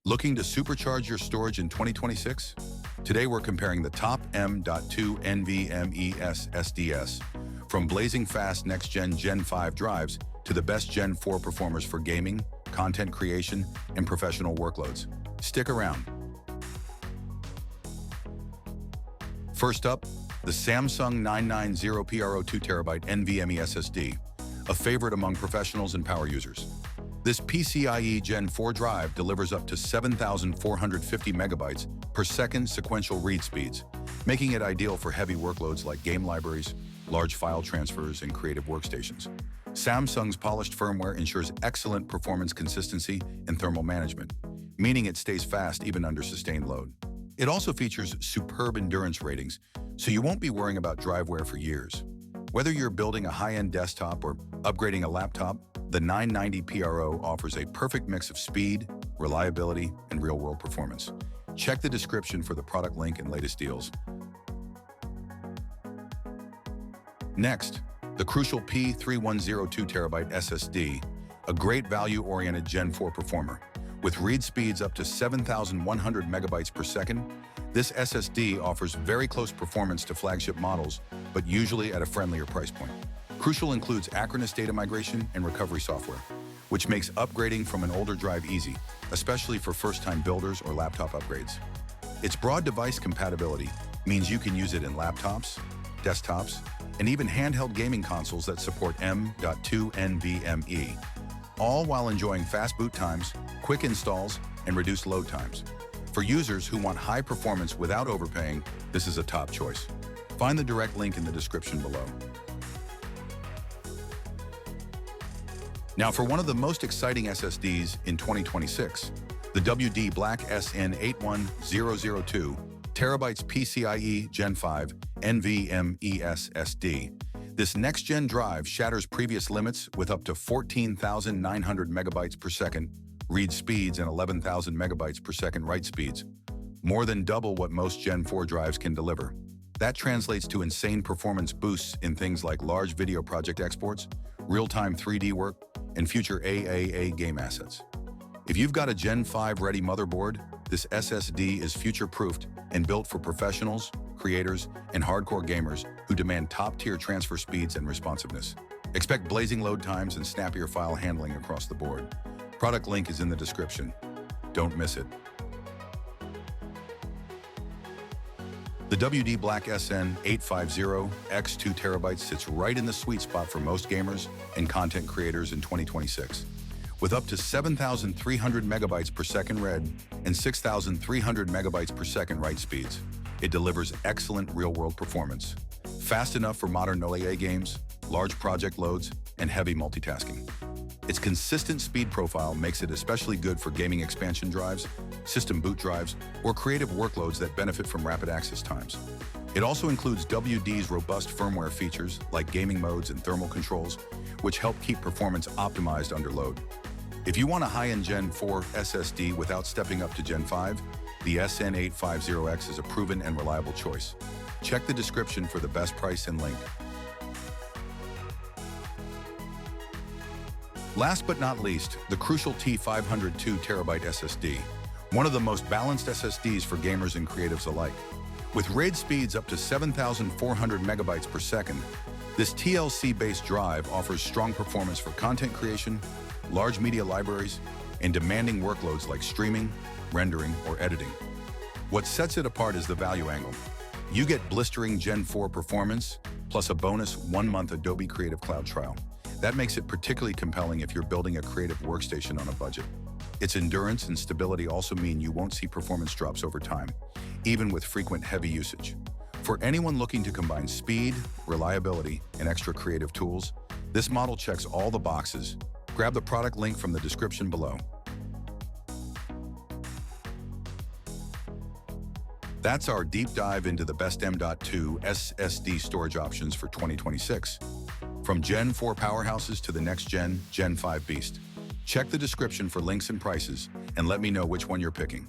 Looking to supercharge your storage in 2026? Today we're comparing the top M.2 NVMe SSDs, from blazing fast next-gen Gen 5 drives to the best Gen 4 performers for gaming, content creation, and professional workloads. Stick around. First up, the Samsung 990 PRO 2TB NVMe SSD, a favorite among professionals and power users. This PCIe Gen 4 drive delivers up to 7,450 megabytes per second sequential read speeds, making it ideal for heavy workloads like game libraries, large file transfers, and creative workstations. Samsung's polished firmware ensures excellent performance consistency and thermal management, meaning it stays fast even under sustained load. It also features superb endurance ratings, so you won't be worrying about drive wear for years. Whether you're building a high-end desktop or upgrading a laptop, the 990 PRO offers a perfect mix of speed, reliability, and real-world performance. Check the description for the product link and latest deals. Next, the crucial P3102 TB SSD, a great value-oriented Gen 4 performer. With read speeds up to 7,100 megabytes per second, this SSD offers very close performance to flagship models, but usually at a friendlier price point. Crucial includes Acronis data migration and recovery software, which makes upgrading from an older drive easy, especially for first-time builders or laptop upgrades. Its broad device compatibility means you can use it in laptops, desktops, and even handheld gaming consoles that support M.2 NVMe, all while enjoying fast boot times, quick installs, and reduced load times. For users who want high performance without overpaying, this is a top choice. Find the direct link in the description below. Now for one of the most exciting SSDs in 2026, the WD Black SN81002 TB PCIe Gen 5 NVMe SSD. This next-gen drive shatters previous limits with up to 14,900 megabytes per second read speeds and 11,000 megabytes per second write speeds, more than double what most Gen 4 drives can deliver. That translates to insane performance boosts in things like large video project exports, real-time 3D work, and future AAA game assets. If you've got a Gen 5 ready motherboard, this SSD is future-proofed and built for professionals, creators, and hardcore gamers who demand top-tier transfer speeds and responsiveness. Expect blazing load times and snappier file handling across the board. Product link is in the description. Don't miss it. The WD Black SN850 X2 TB sits right in the sweet spot for most gamers and content creators in 2026. With up to 7,300 megabytes per second read and 6,300 megabytes per second write speeds, it delivers excellent real-world performance. Fast enough for modern AAA games, large project loads, and heavy multitasking. Its consistent speed profile makes it especially good for gaming expansion drives, system boot drives, or creative workloads that benefit from rapid access times. It also includes WD's robust firmware features like gaming modes and thermal controls, which help keep performance optimized under load. If you want a high-end Gen 4 SSD without stepping up to Gen 5, the SN850X is a proven and reliable choice. Check the description for the best price and link. Last but not least, the crucial T502 TB SSD, one of the most balanced SSDs for gamers and creatives alike. With RAID speeds up to 7,400 megabytes per second, this TLC-based drive offers strong performance for content creation, large media libraries, and demanding workloads like streaming, rendering, or editing. What sets it apart is the value angle. You get blistering Gen 4 performance, plus a bonus 1-month Adobe Creative Cloud trial. That makes it particularly compelling if you're building a creative workstation on a budget. Its endurance and stability also mean you won't see performance drops over time, even with frequent heavy usage. For anyone looking to combine speed, reliability, and extra creative tools, this model checks all the boxes. Grab the product link from the description below. That's our deep dive into the best M.2 SSD storage options for 2026. From Gen 4 powerhouses to the next-gen Gen 5 beast. Check the description for links and prices, and let me know which one you're picking.